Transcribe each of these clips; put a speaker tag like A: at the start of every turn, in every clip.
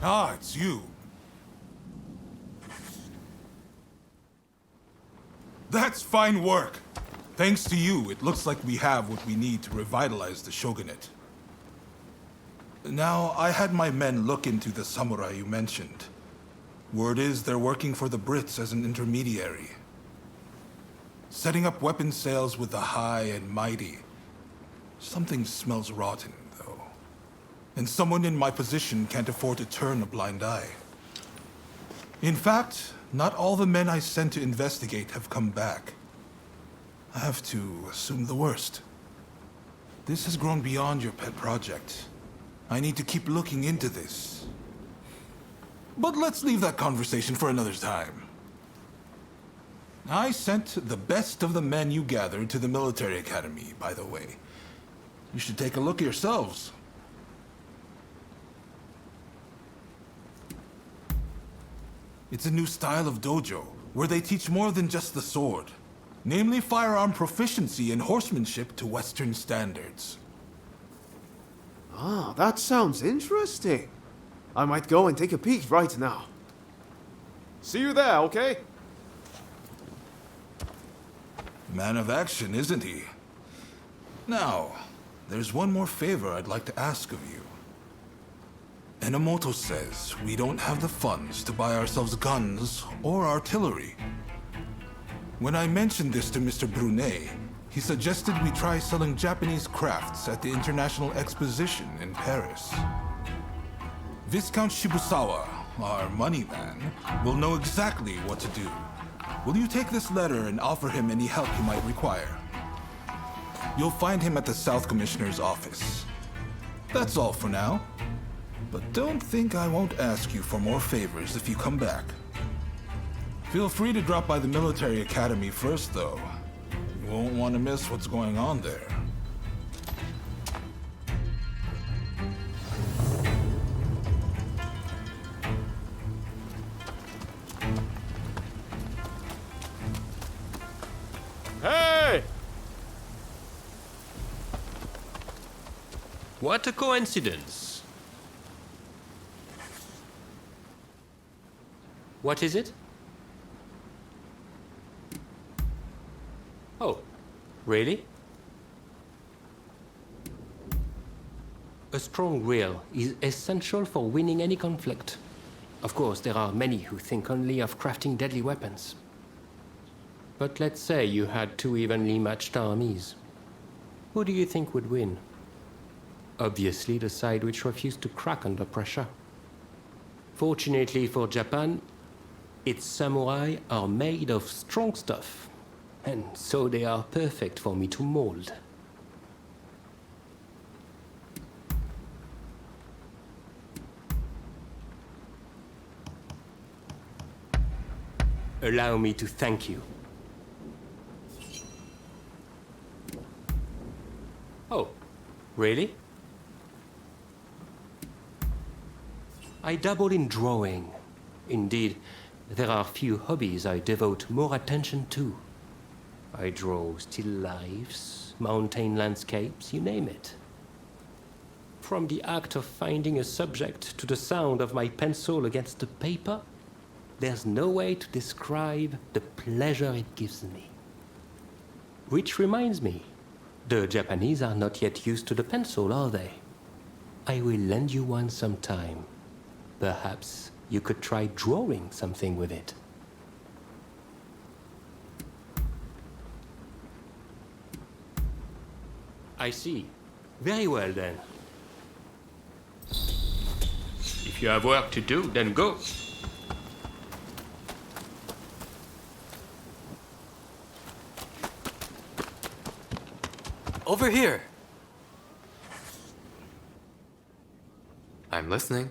A: Ah, it's you. That's fine work. Thanks to you, it looks like we have what we need to revitalize the Shogunate. Now, I had my men look into the samurai you mentioned. Word is they're working for the Brits as an intermediary. Setting up weapon sales with the high and mighty. Something smells rotten, though. And someone in my position can't afford to turn a blind eye. In fact, not all the men I sent to investigate have come back. I have to assume the worst. This has grown beyond your pet project. I need to keep looking into this. But let's leave that conversation for another time. I sent the best of the men you gathered to the military academy, by the way. You should take a look yourselves. It's a new style of dojo, where they teach more than just the sword. Namely firearm proficiency and horsemanship to Western standards.
B: Ah, that sounds interesting. I might go and take a peek right now. See you there, okay?
A: Man of action, isn't he? Now, there's one more favor I'd like to ask of you. Enomoto says we don't have the funds to buy ourselves guns or artillery. When I mentioned this to Mr. Brunet, he suggested we try selling Japanese crafts at the International Exposition in Paris. Viscount Shibusawa, our money man, will know exactly what to do. Will you take this letter and offer him any help he might require? You'll find him at the South Commissioner's office. That's all for now. But don't think I won't ask you for more favors if you come back. Feel free to drop by the military academy first, though. You won't want to miss what's going on there.
B: Hey!
C: What a coincidence. What is it? Oh, really? A strong will is essential for winning any conflict. Of course, there are many who think only of crafting deadly weapons. But let's say you had two evenly matched armies. Who do you think would win? Obviously, the side which refused to crack under pressure. Fortunately for Japan, its samurai are made of strong stuff, and so they are perfect for me to mold. Allow me to thank you. Oh, really? I dabble in drawing. Indeed, there are few hobbies I devote more attention to. I draw still lifes, mountain landscapes, you name it. From the act of finding a subject to the sound of my pencil against the paper, there's no way to describe the pleasure it gives me. Which reminds me, the Japanese are not yet used to the pencil, are they? I will lend you one sometime. Perhaps you could try drawing something with it. I see. Very well, then. If you have work to do, then go.
D: Over here. I'm listening.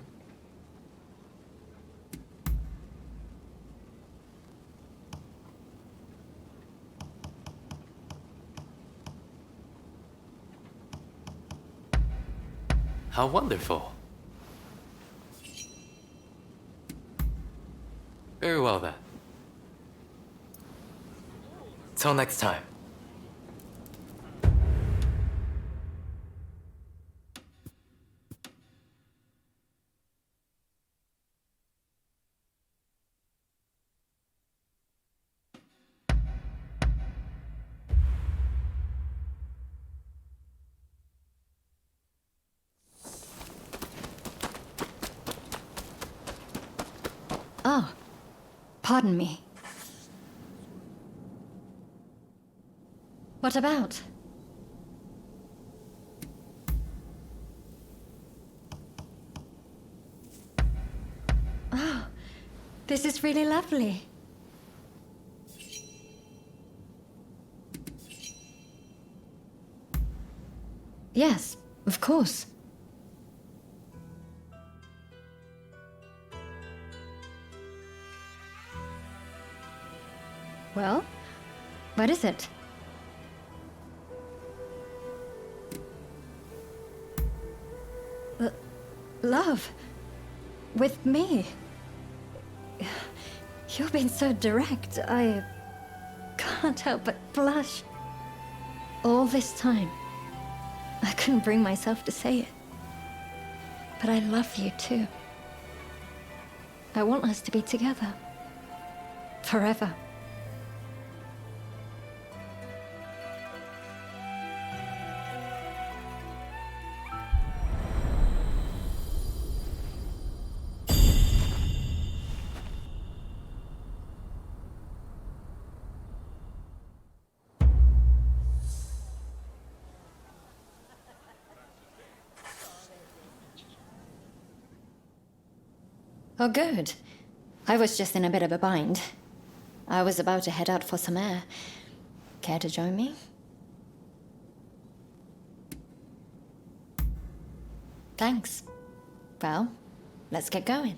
D: How wonderful. Very well then. Till next time.
E: Oh, pardon me. What about? Oh, this is really lovely. Yes, of course. Well, what is it? Love. With me. You've been so direct, I can't help but blush. All this time, I couldn't bring myself to say it. But I love you too. I want us to be together. Forever. Oh, good. I was just in a bit of a bind. I was about to head out for some air. Care to join me? Thanks. Well, let's get going.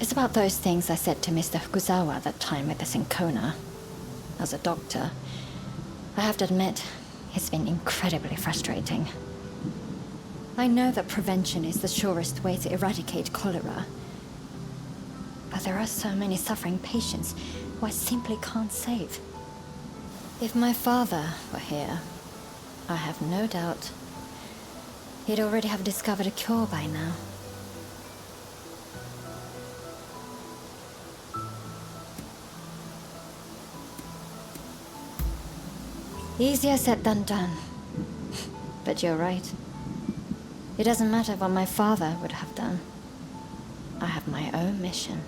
E: It's about those things I said to Mr. Fukuzawa that time with the Syncona. As a doctor, I have to admit, it's been incredibly frustrating. I know that prevention is the surest way to eradicate cholera. But there are so many suffering patients who I simply can't save. If my father were here, I have no doubt he'd already have discovered a cure by now. Easier said than done. But you're right. It doesn't matter what my father would have done. I have my own mission.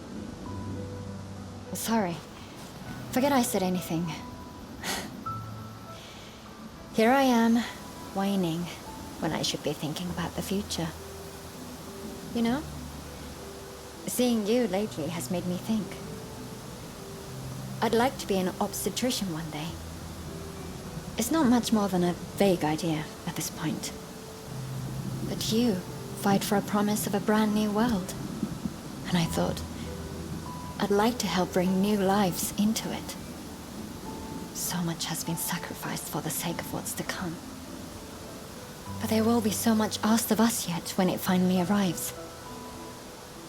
E: Sorry. Forget I said anything. Here I am, whining, when I should be thinking about the future. You know? Seeing you lately has made me think. I'd like to be an obstetrician one day. It's not much more than a vague idea at this point. But you fight for a promise of a brand new world. And I thought, I'd like to help bring new lives into it. So much has been sacrificed for the sake of what's to come. But there will be so much asked of us yet when it finally arrives.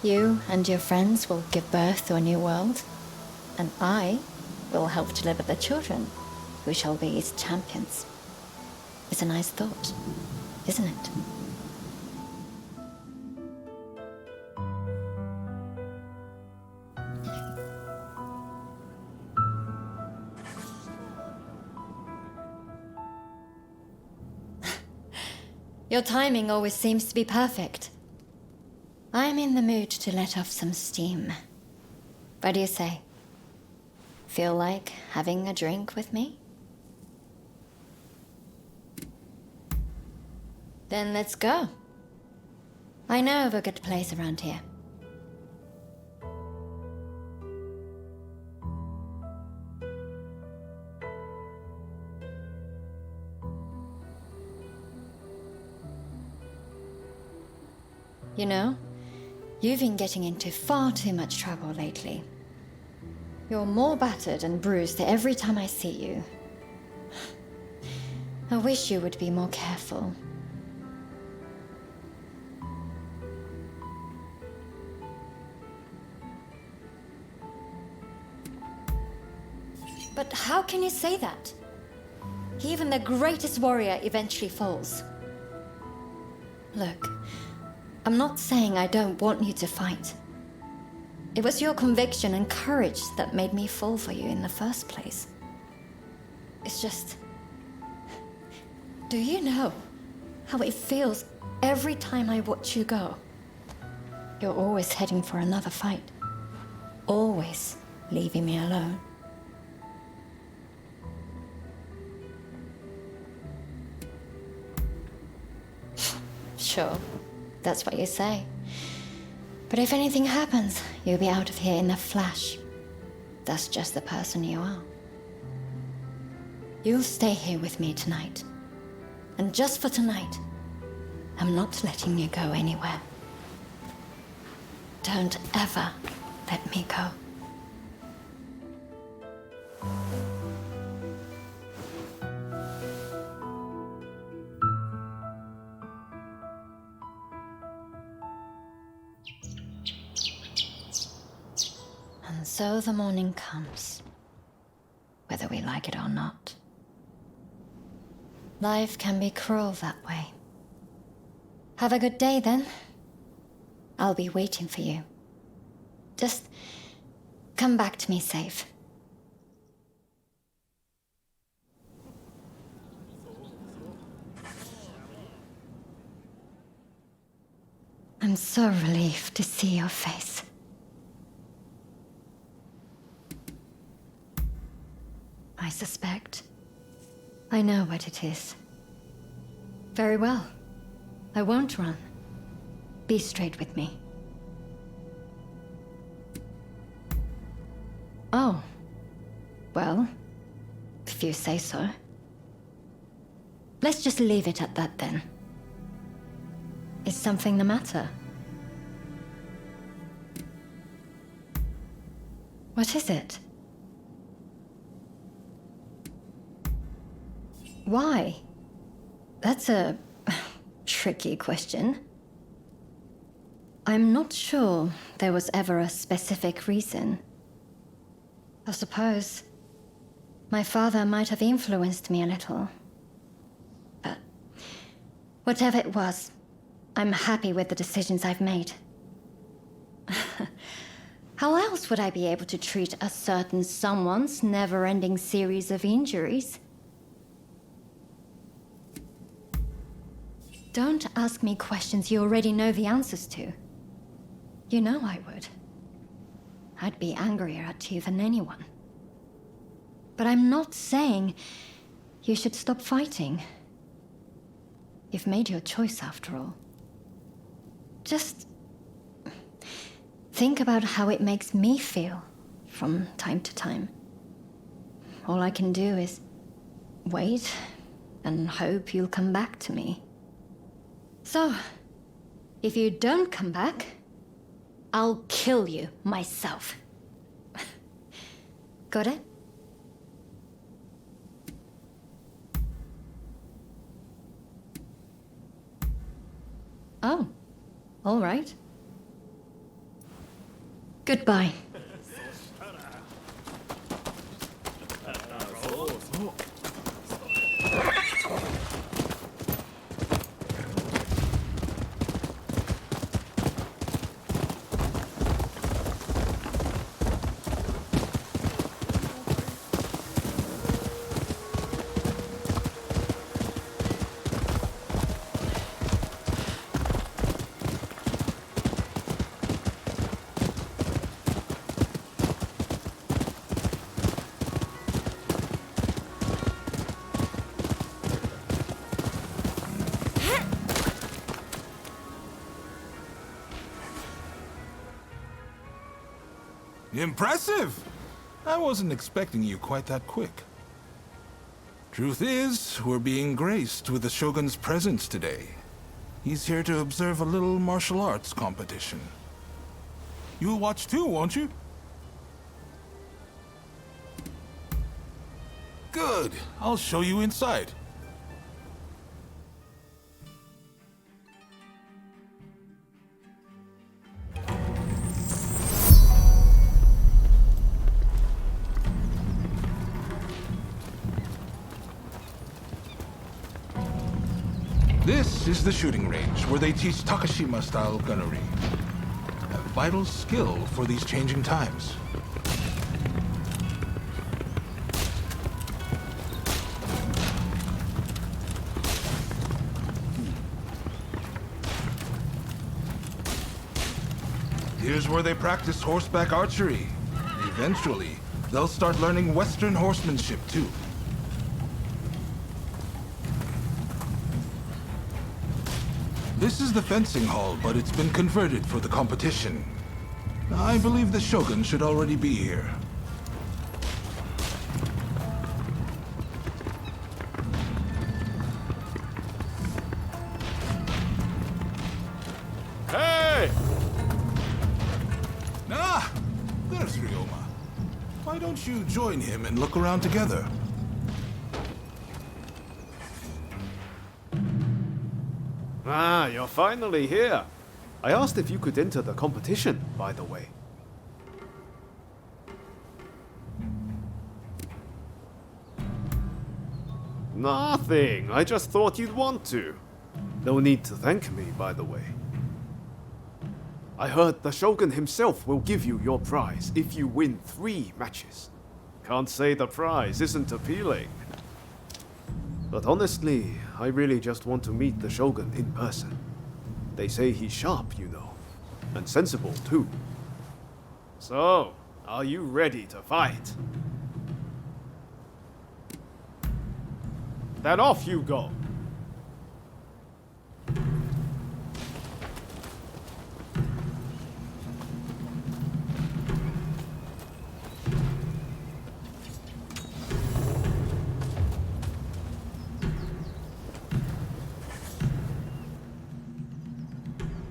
E: You and your friends will give birth to a new world, and I will help deliver the children who shall be its champions. It's a nice thought, isn't it? Your timing always seems to be perfect. I'm in the mood to let off some steam. What do you say? Feel like having a drink with me? Then let's go. I know of a good place around here. You know, you've been getting into far too much trouble lately. You're more battered and bruised every time I see you. I wish you would be more careful. But how can you say that? Even the greatest warrior eventually falls. Look, I'm not saying I don't want you to fight. It was your conviction and courage that made me fall for you in the first place. It's just... Do you know how it feels every time I watch you go? You're always heading for another fight. Always leaving me alone. Sure, that's what you say. But if anything happens, you'll be out of here in a flash. That's just the person you are. You'll stay here with me tonight. And just for tonight, I'm not letting you go anywhere. Don't ever let me go. And so the morning comes, whether we like it or not. Life can be cruel that way. Have a good day then. I'll be waiting for you. Just come back to me safe. I'm so relieved to see your face. I suspect. I know what it is. Very well. I won't run. Be straight with me. Oh. Well, if you say so. Let's just leave it at that then. Is something the matter? What is it? Why? That's a tricky question. I'm not sure there was ever a specific reason. I suppose my father might have influenced me a little. But whatever it was, I'm happy with the decisions I've made. How else would I be able to treat a certain someone's never-ending series of injuries? Don't ask me questions you already know the answers to. You know I would. I'd be angrier at you than anyone. But I'm not saying you should stop fighting. You've made your choice after all. Just think about how it makes me feel from time to time. All I can do is wait and hope you'll come back to me. So, if you don't come back, I'll kill you myself. Got it? Oh, all right. Goodbye.
A: Impressive! I wasn't expecting you quite that quick. Truth is, we're being graced with the Shogun's presence today. He's here to observe a little martial arts competition. You'll watch too, won't you? Good. I'll show you inside. This is the shooting range, where they teach Takashima-style gunnery. A vital skill for these changing times. Here's where they practice horseback archery. Eventually, they'll start learning Western horsemanship too. This is the fencing hall, but it's been converted for the competition. I believe the Shogun should already be here.
B: Hey!
A: Ah! There's Ryoma. Why don't you join him and look around together?
B: Ah, you're finally here. I asked if you could enter the competition, by the way. Nothing. I just thought you'd want to. No need to thank me, by the way. I heard the Shogun himself will give you your prize if you win 3 matches. Can't say the prize isn't appealing. But honestly, I really just want to meet the Shogun in person. They say he's sharp, you know. And sensible, too. So, are you ready to fight? Then off you go.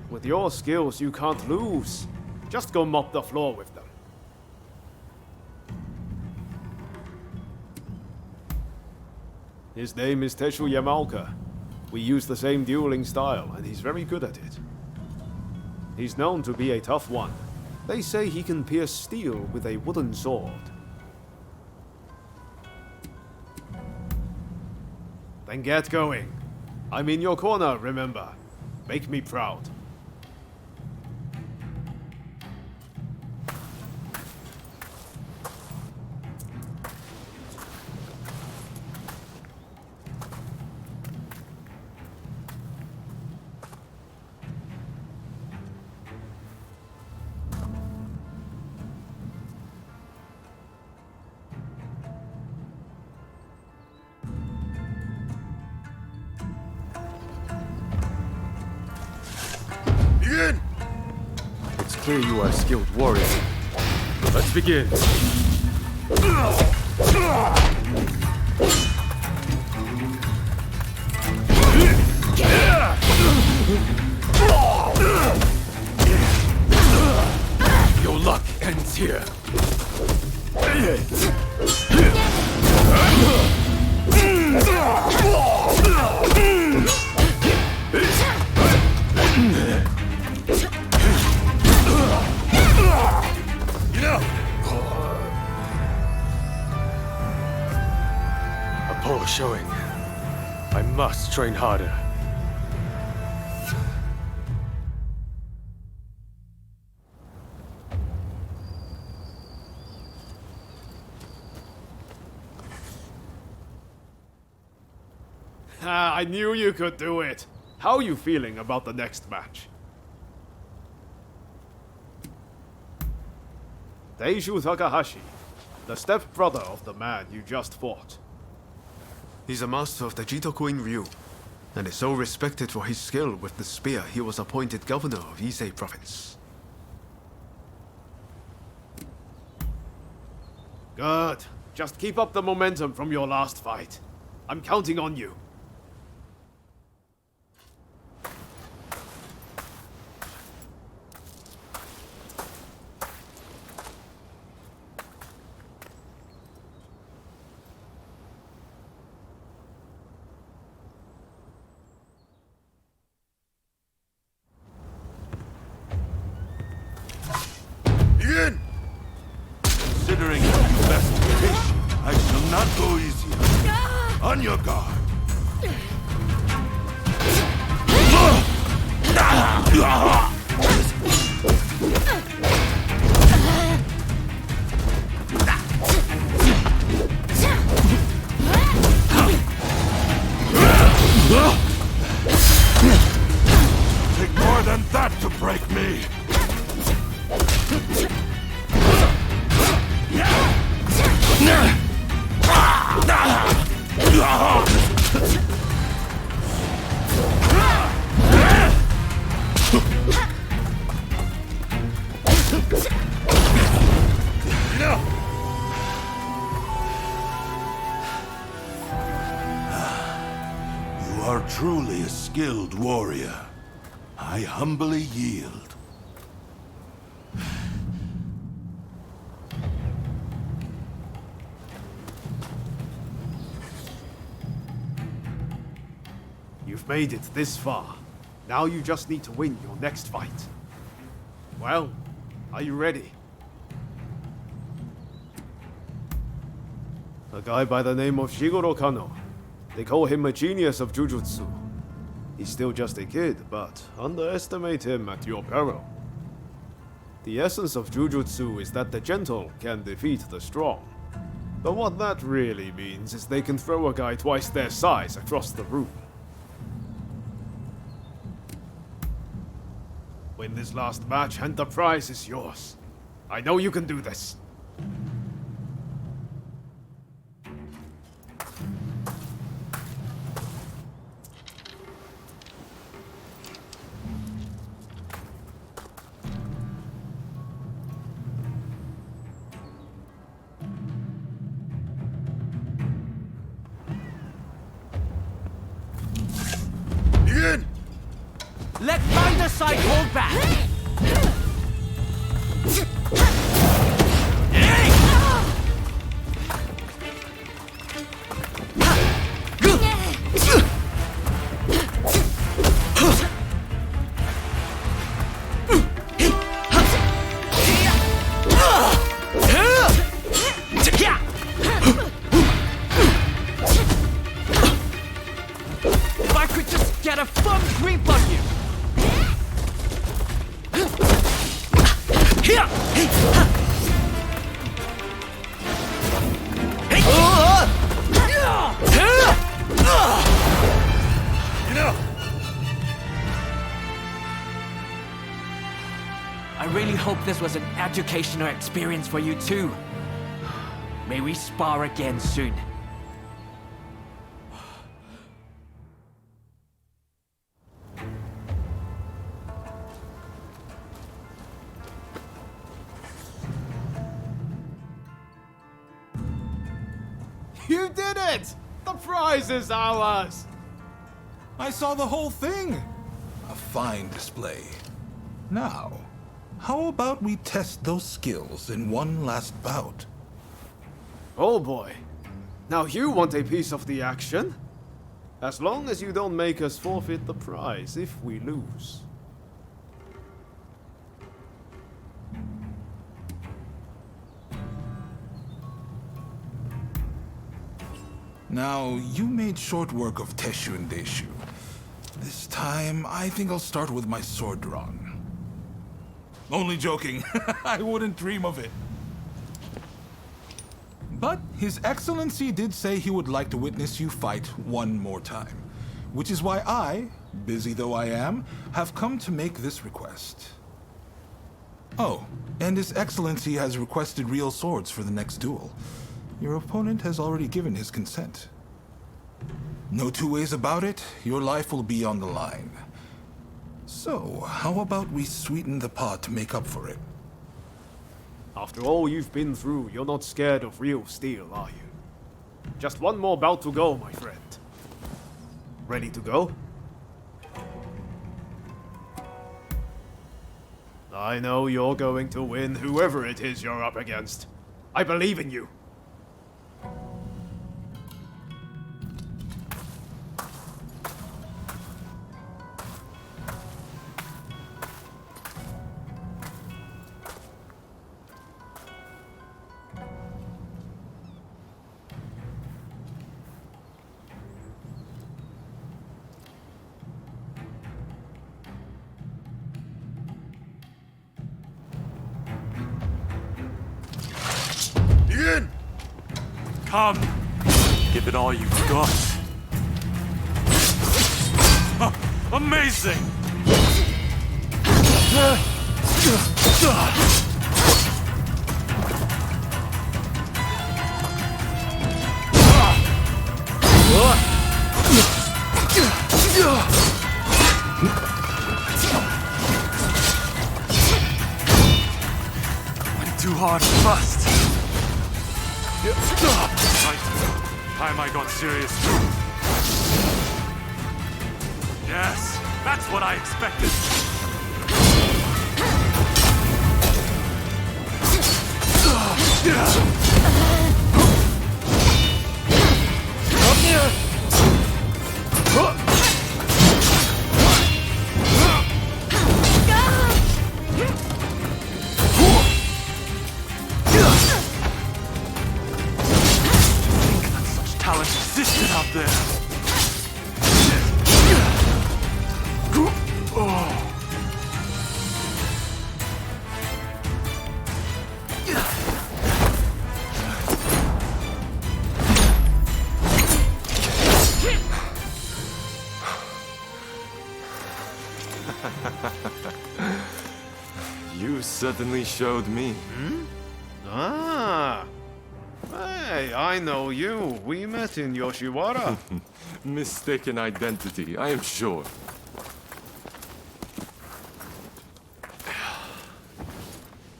B: With your skills, you can't lose. Just go mop the floor with them. His name is Teshu Yamaoka. We use the same dueling style, and he's very good at it. He's known to be a tough one. They say he can pierce steel with a wooden sword. Then get going. I'm in your corner, remember. Make me proud.
F: It's clear you are a skilled warrior. Let's begin. Your luck ends here. A poor showing. I must train harder.
B: I knew you could do it. How are you feeling about the next match? Teishu Takahashi, the stepbrother of the man you just fought.
G: He's a master of the Jitokuin Ryu, and is so respected for his skill with the spear he was appointed governor of Ise province.
B: Good. Just keep up the momentum from your last fight. I'm counting on you.
A: Begin! Considering your best patient, I shall not go easy. On your guard. Take more than that to break me.
H: You are truly a skilled warrior. I humbly yield.
B: You've made it this far. Now you just need to win your next fight. Well, are you ready? A guy by the name of Shigoro Kano. They call him a genius of jujutsu. He's still just a kid, but underestimate him at your peril. The essence of jujutsu is that the gentle can defeat the strong. But what that really means is they can throw a guy twice their size across the room. Win this last match and the prize is yours. I know you can do this.
H: Begin!
I: Let neither side hold back! If I could just get a firm grip on you! I really hope this was an educational experience for you too. May we spar again soon.
B: You did it! The prize is ours!
A: I saw the whole thing! A fine display. Now, how about we test those skills in one last bout?
B: Oh boy. Now you want a piece of the action? As long as you don't make us forfeit the prize if we lose.
A: Now, you made short work of Teshu and Deishu. This time, I think I'll start with my sword drawn. Only joking. I wouldn't dream of it. But His Excellency did say he would like to witness you fight one more time. Which is why I, busy though I am, have come to make this request. Oh, and His Excellency has requested real swords for the next duel. Your opponent has already given his consent. No two ways about it, your life will be on the line. So, how about we sweeten the pot to make up for it?
B: After all you've been through, you're not scared of real steel, are you? Just one more bout to go, my friend. Ready to go? I know you're going to win whoever it is you're up against. I believe in you.
H: Begin!
F: Come! Give it all you've got. Amazing! too hard and fast. Right. Time I got serious too. Yes, that's what I expected. Talent existed out there.
J: You certainly showed me.
G: Ah. Hey, I know you. We met in Yoshiwara.
J: Mistaken identity, I am sure.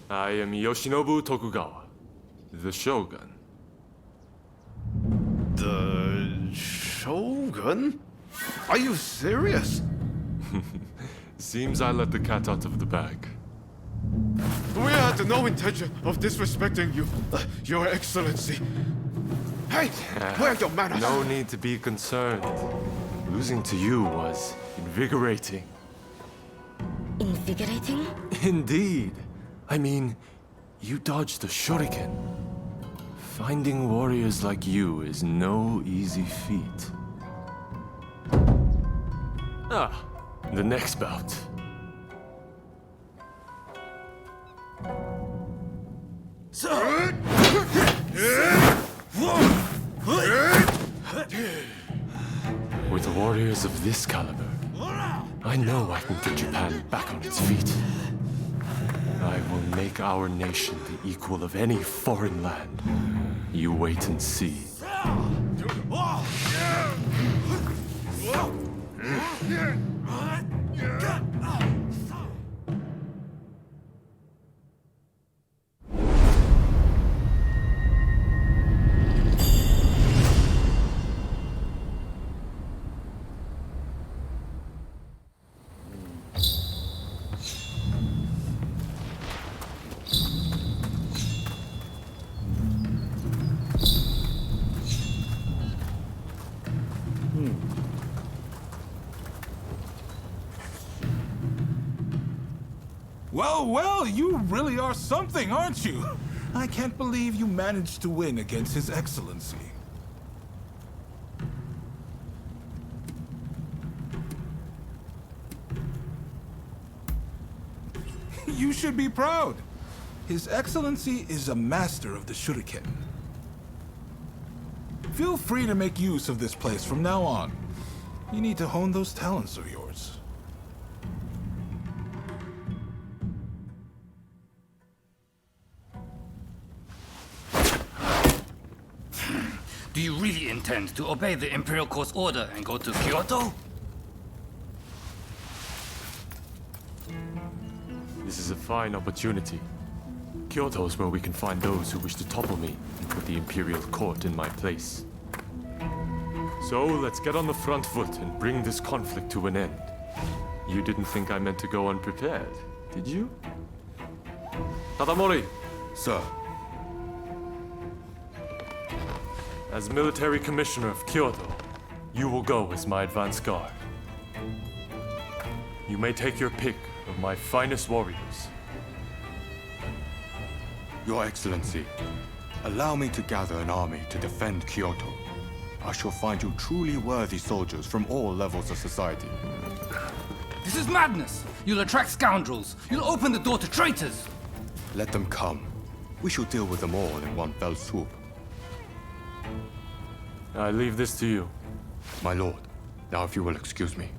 J: I am Yoshinobu Tokugawa, the Shogun.
G: The Shogun? Are you serious?
J: Seems I let the cat out of the bag.
G: We had no intention of disrespecting you, Your Excellency. Hey, where are your manners?
J: No need to be concerned. Losing to you was invigorating.
E: Invigorating?
J: Indeed. I mean, you dodged a shuriken. Finding warriors like you is no easy feat. Ah, the next bout. With warriors of this caliber, I know I can get Japan back on its feet. I will make our nation the equal of any foreign land. You wait and see.
A: Well, you really are something, aren't you? I can't believe you managed to win against His Excellency. You should be proud. His Excellency is a master of the shuriken. Feel free to make use of this place from now on. You need to hone those talents of yours.
I: Do you really intend to obey the Imperial Court's order and go to Kyoto?
J: This is a fine opportunity. Kyoto is where we can find those who wish to topple me and put the Imperial Court in my place. So let's get on the front foot and bring this conflict to an end. You didn't think I meant to go unprepared, did you? Tadamori!
H: Sir,
J: As military commissioner of Kyoto, you will go as my advance guard. You may take your pick of my finest warriors.
K: Your Excellency, allow me to gather an army to defend Kyoto. I shall find you truly worthy soldiers from all levels of society.
I: This is madness! You'll attract scoundrels! You'll open the door to traitors!
K: Let them come. We shall deal with them all in one fell swoop.
J: I leave this to you.
K: My lord, now if you will excuse me.